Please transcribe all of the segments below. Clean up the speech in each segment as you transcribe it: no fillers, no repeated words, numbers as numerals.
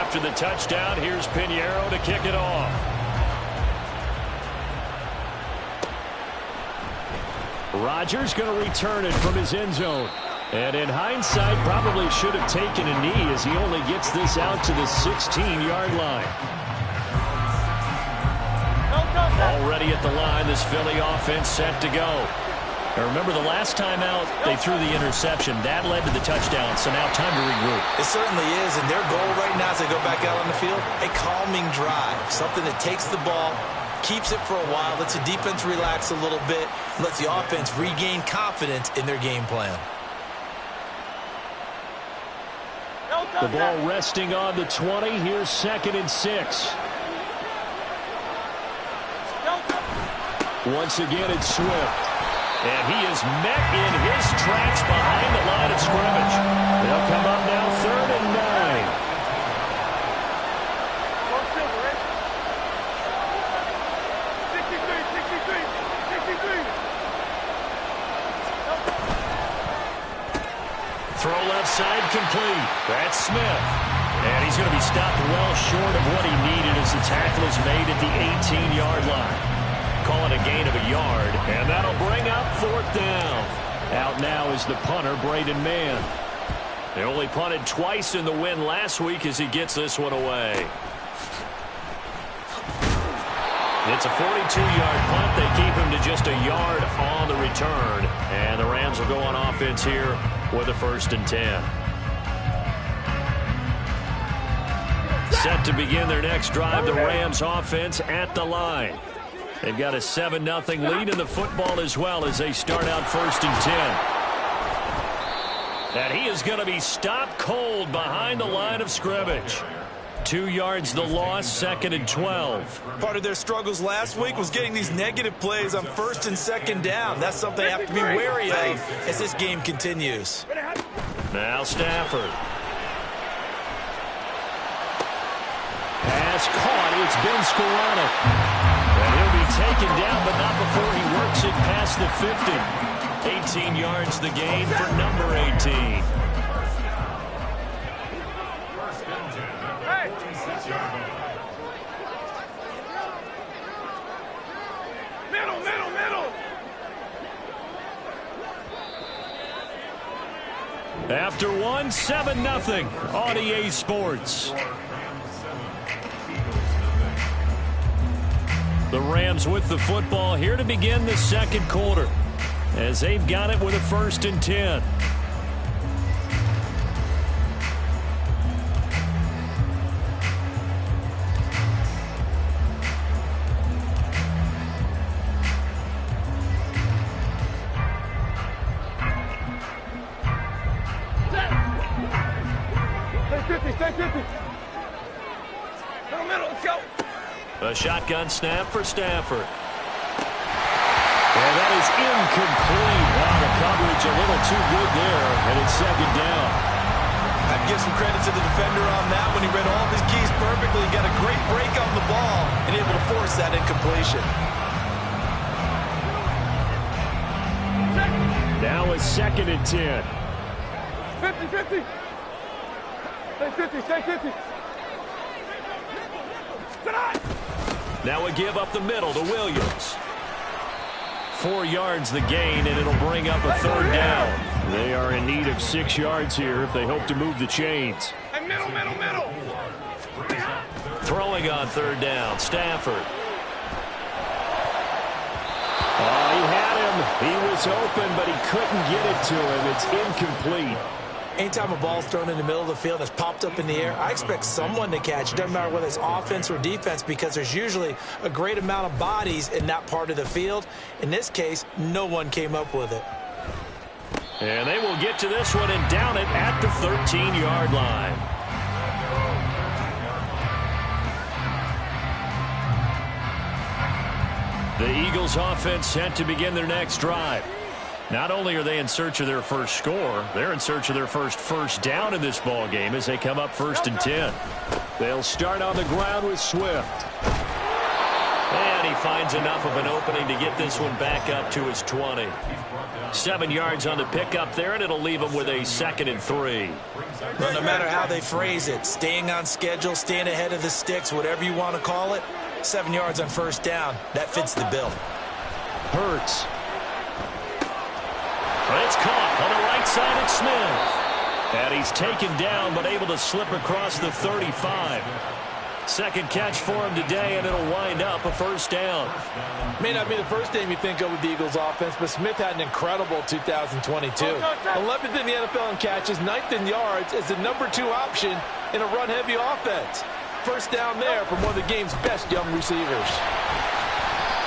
After the touchdown, here's Pinheiro to kick it off. Rodgers going to return it from his end zone. And in hindsight, probably should have taken a knee as he only gets this out to the 16-yard line. Already at the line, this Philly offense set to go. Now remember, the last time out, they threw the interception. That led to the touchdown, so now time to regroup. It certainly is, and their goal right now as they go back out on the field, a calming drive. Something that takes the ball, keeps it for a while, lets the defense relax a little bit, lets the offense regain confidence in their game plan. The ball resting on the 20. Here's 2nd and 6. Once again, it's Swift. And he is met in his tracks behind the line of scrimmage. They'll come up now 3rd and 9. Throw left side complete. That's Smith. And he's going to be stopped well short of what he needed as the tackle is made at the 18-yard line. Call it a gain of a yard, and that'll bring up 4th down. Out now is the punter, Braden Mann. They only punted twice in the win last week as he gets this one away. It's a 42-yard punt. They keep him to just a yard on the return. And the Rams will go on offense here with a 1st and 10. Set to begin their next drive, the Rams offense at the line. They've got a 7-0 lead in the football as well as they start out 1st and 10. And he is going to be stopped cold behind the line of scrimmage. 2 yards the loss, 2nd and 12. Part of their struggles last week was getting these negative plays on 1st and 2nd down. That's something they have to be wary of as this game continues. Now Stafford. Pass caught. It's Ben Skowronek. And he'll be taken down, but not before he works it past the 50. 18 yards the gain for number 18. Middle. After one, 7-0 on EA Sports. The Rams with the football here to begin the 2nd quarter as they've got it with a 1st and 10. Stay 50. Middle, let's go. A shotgun snap for Stafford. And that is incomplete. Wow, the coverage a little too good there, and it's 2nd down. I'd give some credit to the defender on that when he read all of his keys perfectly. He got a great break on the ball and able to force that incompletion. Now it's 2nd and 10. 50. Stay 50. Now we give up the middle to Williams. 4 yards the gain, and it'll bring up a 3rd down. They are in need of 6 yards here if they hope to move the chains. Hey, middle. Throwing on 3rd down, Stafford. Oh, he had him. He was open, but he couldn't get it to him. It's incomplete. Anytime a ball's thrown in the middle of the field that's popped up in the air, I expect someone to catch. It doesn't matter whether it's offense or defense because there's usually a great amount of bodies in that part of the field. In this case, no one came up with it. And they will get to this one and down it at the 13-yard line. The Eagles offense set to begin their next drive. Not only are they in search of their first score, they're in search of their first down in this ball game as they come up 1st and 10. They'll start on the ground with Swift. And he finds enough of an opening to get this one back up to his 20. 7 yards on the pickup there, and it'll leave him with a 2nd and 3. Well, no matter how they phrase it, staying on schedule, staying ahead of the sticks, whatever you want to call it, 7 yards on first down, that fits the bill. Hurts. It's caught on the right side of Smith. And he's taken down, but able to slip across the 35. Second catch for him today, and it'll wind up a first down. May not be the first name you think of with the Eagles offense, but Smith had an incredible 2022. 11th in the NFL in catches, 9th in yards as the #2 option in a run-heavy offense. First down there from one of the game's best young receivers.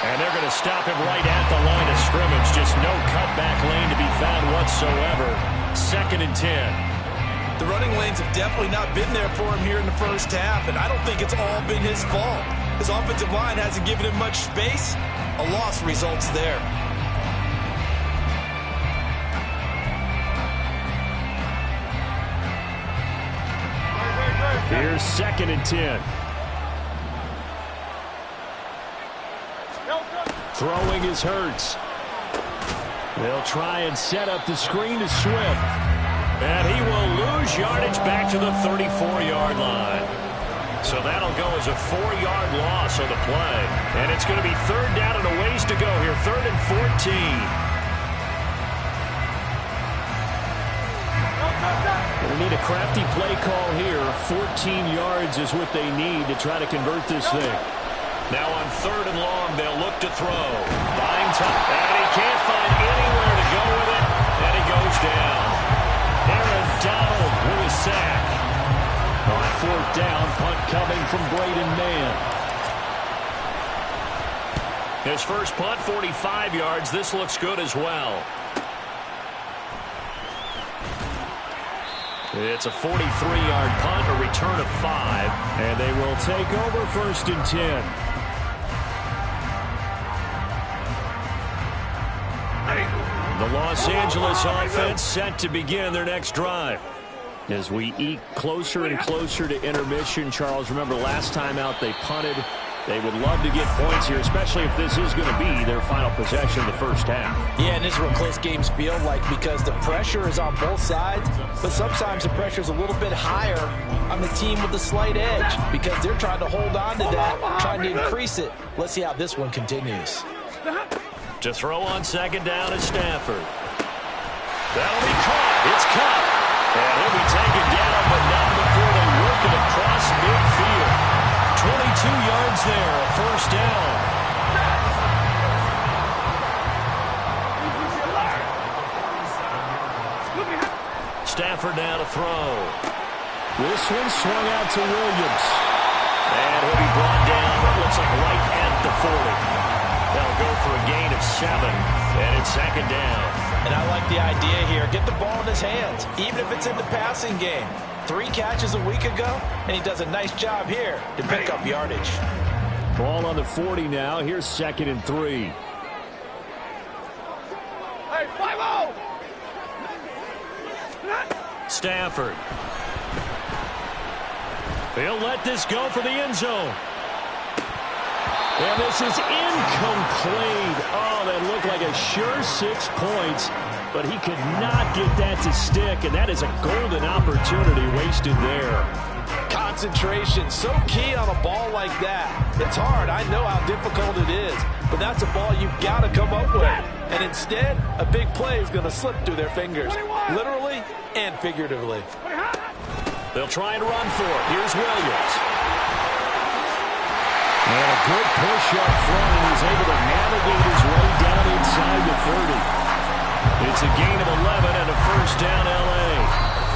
And they're going to stop him right at the line of scrimmage. Just no cutback lane to be found whatsoever. 2nd and 10. The running lanes have definitely not been there for him here in the first half, and I don't think it's all been his fault. His offensive line hasn't given him much space. A loss results there. Here's 2nd and 10. Throwing is Hurts. They'll try and set up the screen to Swift. And he will lose yardage back to the 34-yard line. So that'll go as a 4-yard loss on the play. And it's going to be 3rd down and a ways to go here. 3rd and 14. They need a crafty play call here. 14 yards is what they need to try to convert this thing. Now on 3rd and long, they'll look to throw. Buying time. And he can't find anywhere to go with it. And he goes down. Aaron Donald with a sack. On 4th down, punt coming from Braden Mann. His first punt, 45 yards. This looks good as well. It's a 43-yard punt, a return of 5, and they will take over 1st and 10. The Los Angeles offense set to begin their next drive. As we eke closer and closer to intermission, Charles, remember last time out they punted. They would love to get points here, especially if this is going to be their final possession of the first half. Yeah, and this is what close games feel like because the pressure is on both sides, but sometimes the pressure is a little bit higher on the team with the slight edge because they're trying to hold on to that, trying to increase it. Let's see how this one continues. To throw on 2nd down is Stafford. That'll be caught. It's caught. And he'll be taken down, but not before they work it across midfield. 22 yards there, a first down. Stafford now to throw. This one swung out to Williams. And he'll be brought down, it looks like right at the 40. They'll go for a gain of 7, and it's 2nd down. And I like the idea here. Get the ball in his hands, even if it's in the passing game. 3 catches a week ago, and he does a nice job here to pick up yardage. Ball on the 40 now. Here's 2nd and 3. Hey, 5-0! Stafford. He'll let this go for the end zone. And this is incomplete. Oh, that looked like a sure 6 points, but he could not get that to stick, and that is a golden opportunity wasted there. Concentration, so key on a ball like that. It's hard. I know how difficult it is, but that's a ball you've got to come up with. And instead, a big play is going to slip through their fingers, literally and figuratively. They'll try and run for it. Here's Williams. And a good push up front, and he's able to navigate his way down inside the 30. It's a gain of 11 and a first down, L.A.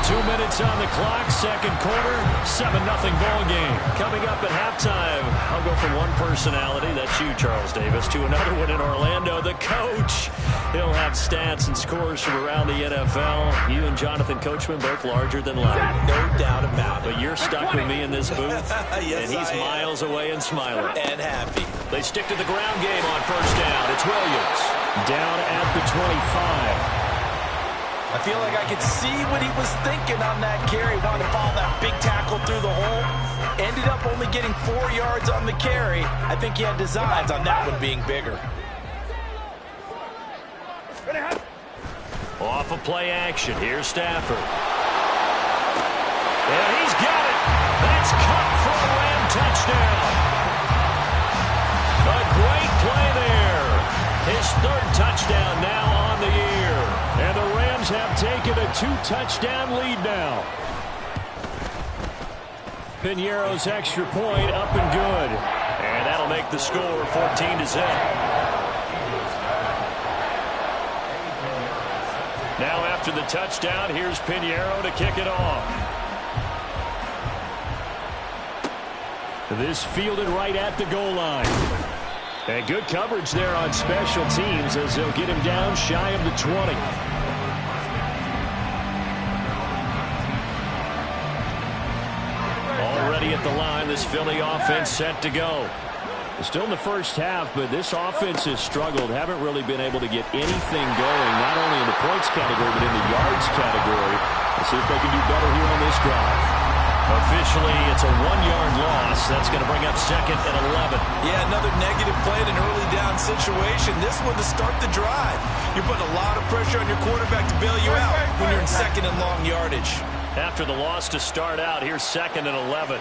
2 minutes on the clock, 2nd quarter, 7-0 ball game. Coming up at halftime, I'll go from one personality, that's you, Charles Davis, to another one in Orlando, the coach. He'll have stats and scores from around the NFL. You and Jonathan Coachman both larger than life. No doubt about it. But you're stuck with me in this booth, yes, and he's miles away and smiling. And happy. They stick to the ground game on first down. It's Williams. Down at the 25. I feel like I could see what he was thinking on that carry. Wanted to follow that big tackle through the hole. Ended up only getting 4 yards on the carry. I think he had designs on that one being bigger. Off of play action. Here's Stafford. And he's got it. That's caught for a Ram touchdown. A great play there. His third touchdown now on the year. And the Rams have taken a 2-touchdown lead now. Piñeiro's extra point up and good. And that'll make the score 14-0. Now after the touchdown, here's Piñeiro to kick it off. This fielded right at the goal line. And good coverage there on special teams as they'll get him down shy of the 20. Already at the line, this Philly offense set to go. Still in the first half, but this offense has struggled. Haven't really been able to get anything going, not only in the points category, but in the yards category. Let's see if they can do better here on this drive. Officially, it's a 1-yard loss. That's going to bring up 2nd and 11. Yeah, another negative play in an early down situation. This one to start the drive. You're putting a lot of pressure on your quarterback to bail you out when you're in 2nd and long yardage. After the loss to start out, here's 2nd and 11.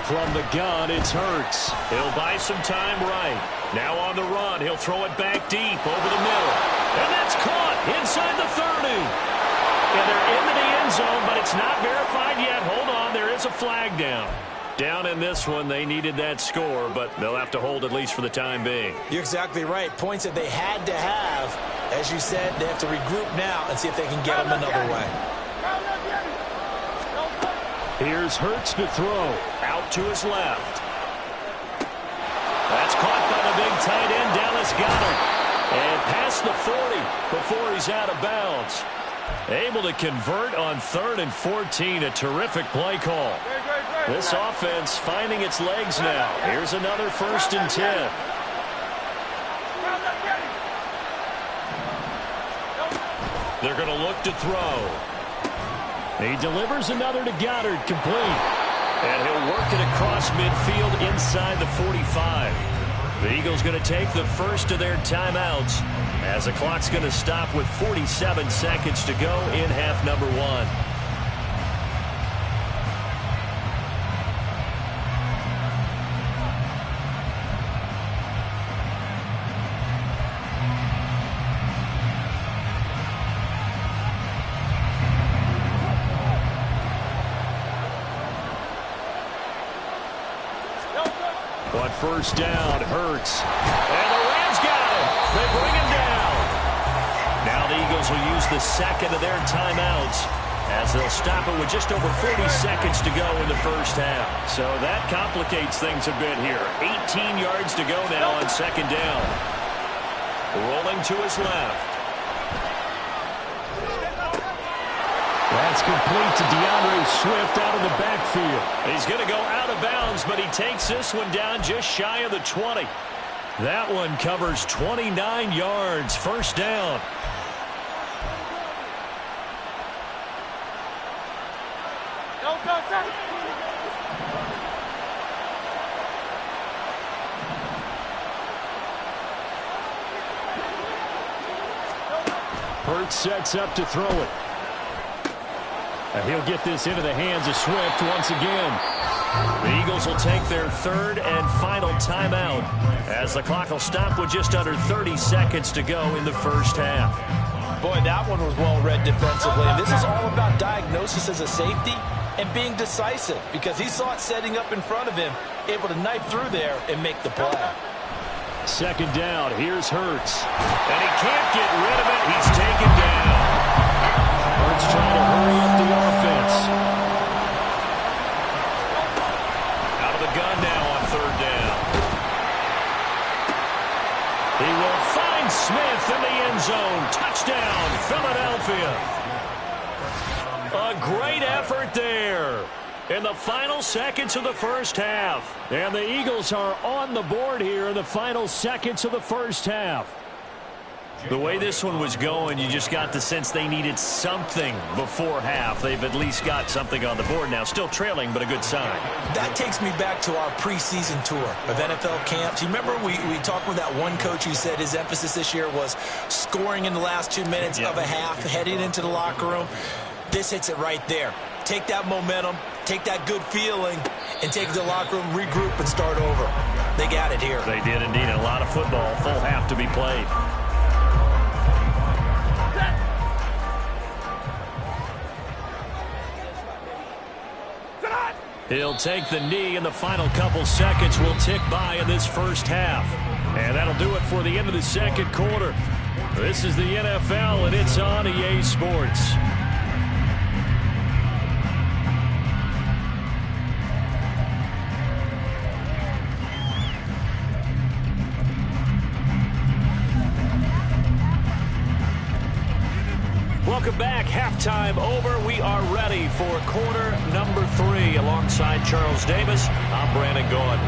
From the gun, it's Hurts. He'll buy some time right. Now on the run, he'll throw it back deep over the middle. And that's caught inside the 30. And they're into the end zone, but it's not verified yet. Hold on, there is a flag down. Down in this one, they needed that score, but they'll have to hold at least for the time being. You're exactly right. Points that they had to have. As you said, they have to regroup now and see if they can get them another way. Here's Hurts to throw. Out to his left. That's caught by the big tight end, Dallas Goedert. And past the 40 before he's out of bounds. Able to convert on 3rd and 14. A terrific play call. This offense finding its legs now. Here's another 1st and 10. They're going to look to throw. He delivers another to Goddard, complete. And he'll work it across midfield inside the 45. The Eagles going to take the first of their timeouts as the clock's going to stop with 47 seconds to go in half number 1. On 1st down, Hurts. And the Rams got him. They bring him down. Now the Eagles will use the 2nd of their timeouts as they'll stop it with just over 40 seconds to go in the first half. So that complicates things a bit here. 18 yards to go now on 2nd down. Rolling to his left. That's complete to DeAndre Swift out of the backfield. He's going to go out of bounds, but he takes this one down just shy of the 20. That one covers 29 yards. 1st down. Hurts sets up to throw it. And he'll get this into the hands of Swift once again. The Eagles will take their 3rd and final timeout as the clock will stop with just under 30 seconds to go in the first half. Boy, that one was well read defensively. And this is all about diagnosis as a safety and being decisive because he saw it setting up in front of him, able to knife through there and make the play. 2nd down, here's Hurts. And he can't get rid of it. He's taken down. Hurts trying to hurry up the offense. Out of the gun now on 3rd down. He will find Smith in the end zone. Touchdown, Philadelphia. A great effort there in the final seconds of the first half. And the Eagles are on the board here in the final seconds of the first half. The way this one was going, you just got the sense they needed something before half. They've at least got something on the board now. Still trailing, but a good sign. That takes me back to our preseason tour of NFL camps. You remember we talked with that one coach who said his emphasis this year was scoring in the last 2 minutes of a half, heading into the locker room. This hits it right there. Take that momentum, take that good feeling, and take it to the locker room, regroup, and start over. They got it here. They did indeed. A lot of football, full half to be played. He'll take the knee, and the final couple seconds will tick by in this first half. And that'll do it for the end of the second quarter. This is the NFL, and it's on EA Sports. Welcome back. Halftime over. We are ready for quarter number 3. Alongside Charles Davis, I'm Brandon Gaudin.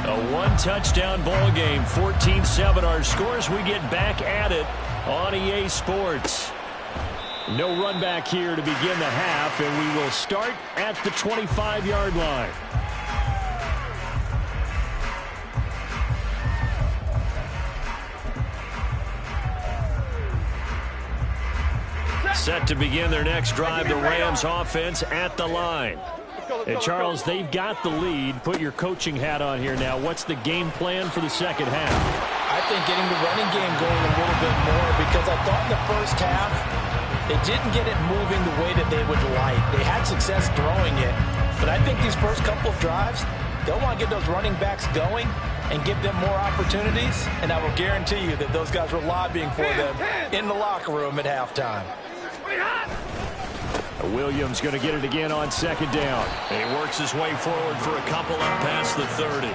A one-touchdown ball game. 14-7 our scores. We get back at it on EA Sports. No run back here to begin the half, and we will start at the 25-yard line. Set to begin their next drive, the Rams offense at the line. And Charles, they've got the lead. Put your coaching hat on here now. What's the game plan for the second half? I think getting the running game going a little bit more, because I thought in the first half they didn't get it moving the way that they would like. They had success throwing it, but I think these first couple of drives, they'll want to get those running backs going and give them more opportunities, and I will guarantee you that those guys were lobbying for them in the locker room at halftime. Williams going to get it again on second down. And he works his way forward for a couple up past the 30.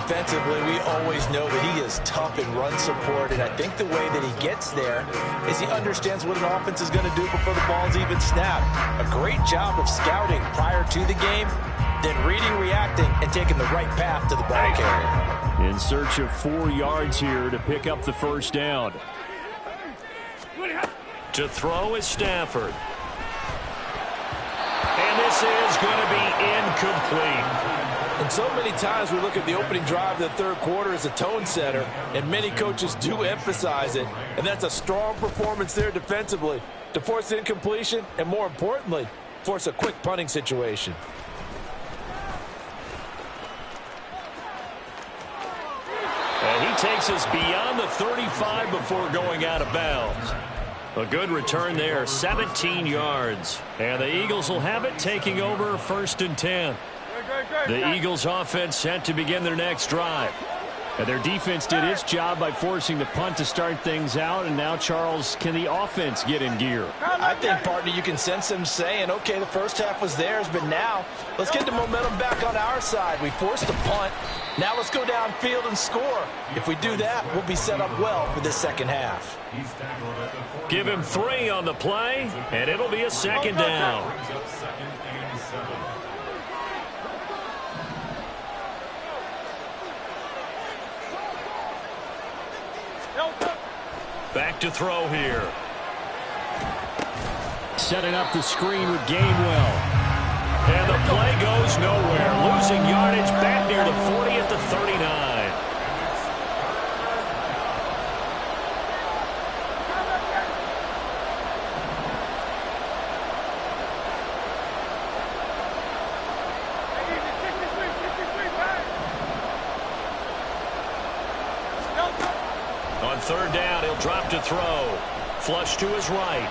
Defensively, we always know that he is tough in run support, and I think the way that he gets there is he understands what an offense is going to do before the ball's even snapped. A great job of scouting prior to the game, then reading, reacting, and taking the right path to the ball carrier. In search of 4 yards here to pick up the first down. To throw is Stafford. And this is going to be incomplete. And so many times we look at the opening drive of the third quarter as a tone setter, and many coaches do emphasize it. And that's a strong performance there defensively to force incompletion and, more importantly, force a quick punting situation. And he takes us beyond the 35 before going out of bounds. A good return there, 17 yards. And the Eagles will have it, taking over 1st and 10. The Eagles offense set to begin their next drive. And their defense did its job by forcing the punt to start things out. And now, Charles, can the offense get in gear? I think, partner, you can sense them saying, okay, the first half was theirs, but now let's get the momentum back on our side. We forced a punt. Now let's go downfield and score. If we do that, we'll be set up well for this second half. Give him 3 on the play, and it'll be a second down. Back to throw here. Setting up the screen with Gainwell. And the play goes nowhere. Losing yardage back near the 40 at the 39. On third down, he'll drop to throw. Flush to his right.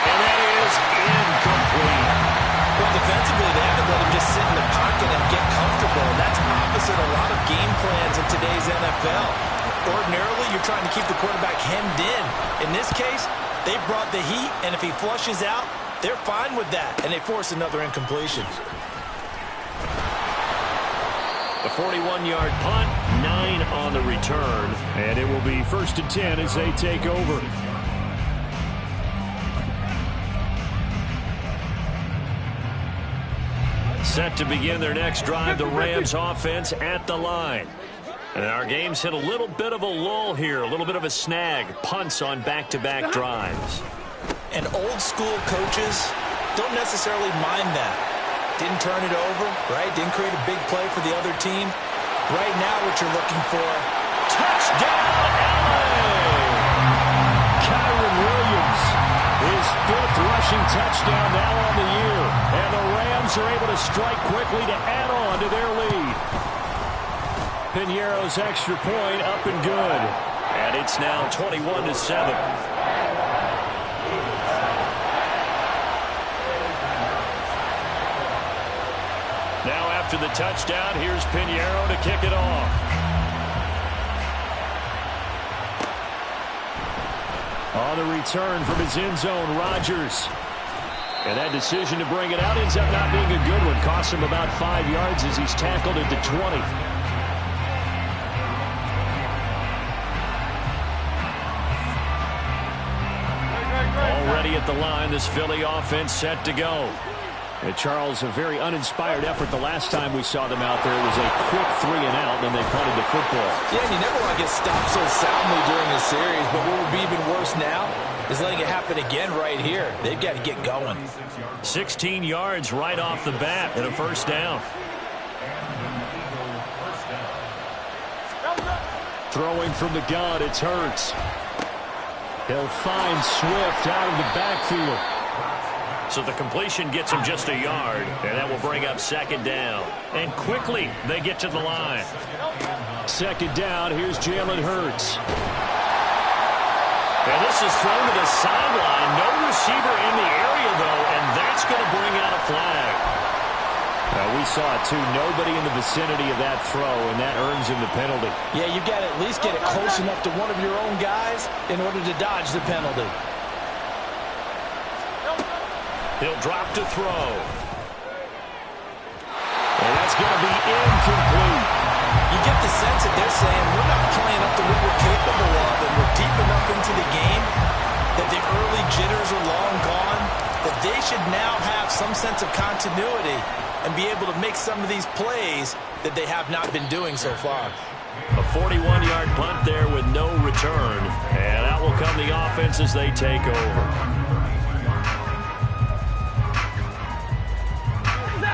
And that is incomplete. Well, defensively, they haven't let him just sit in the pocket and get comfortable. And that's opposite a lot of game plans in today's NFL. Ordinarily, you're trying to keep the quarterback hemmed in. In this case, they brought the heat, and if he flushes out, they're fine with that, and they force another incompletion. The 41-yard punt, 9 on the return, and it will be 1st and 10 as they take over. Set to begin their next drive, the Rams offense at the line. And our game's hit a little bit of a lull here, a little bit of a snag. Punts on back-to-back drives. And old-school coaches don't necessarily mind that. Didn't turn it over, right? Didn't create a big play for the other team. Right now what you're looking for, touchdown, LA! Kyren Williams, his 5th rushing touchdown now on the year. And the Rams are able to strike quickly to add on to their lead. Piñeiro's extra point up and good. And it's now 21-7. Now after the touchdown, here's Piñeiro to kick it off. On the return from his end zone, Rodgers. And that decision to bring it out ends up not being a good one. Cost him about 5 yards as he's tackled at the 20. Already at the line, this Philly offense set to go. And Charles, a very uninspired effort the last time we saw them out there. It was a quick 3 and out, and then they punted the football. Yeah, and you never want to get stopped so soundly during the series, but what would be even worse now is letting it happen again right here. They've got to get going. 16 yards right off the bat and a first down. Throwing from the gun, it's Hurts. He'll find Swift out of the backfield. So the completion gets him just a yard, and that will bring up second down. And quickly, they get to the line. Second down, here's Jalen Hurts. And this is thrown to the sideline. No receiver in the area, though, and that's going to bring out a flag. We saw it, too. Nobody in the vicinity of that throw, and that earns him the penalty. Yeah, you've got to at least get it close enough to one of your own guys in order to dodge the penalty. He'll drop to throw. And that's going to be incomplete. You get the sense that they're saying we're not playing up to what we're capable of, and we're deep enough into the game that the early jitters are long gone, that they should now have some sense of continuity and be able to make some of these plays that they have not been doing so far. A 41-yard punt there with no return. And out will come the offense as they take over.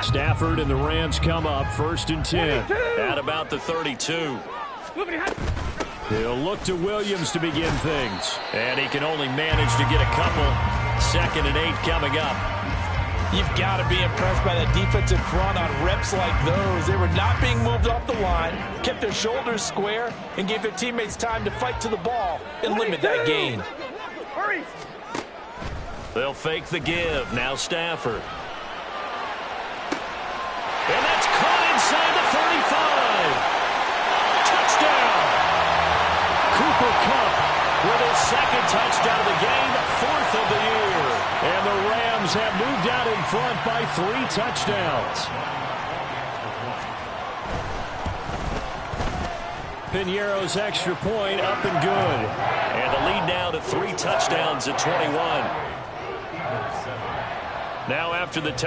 Stafford and the Rams come up 1st and 10 at about the 32. He'll look to Williams to begin things. And he can only manage to get a couple. 2nd and 8 coming up. You've got to be impressed by that defensive front on reps like those. They were not being moved off the line, kept their shoulders square, and gave their teammates time to fight to the ball and limit that gain. They'll fake the give. Now Stafford. And that's caught inside the 35. Touchdown. Cooper Kupp with his 2nd touchdown of the game, 4th of the year. And the Rams have moved out in front by 3 touchdowns. Piñeiro's extra point up and good. And the lead now to 3 touchdowns at 21. Now after the touchdown.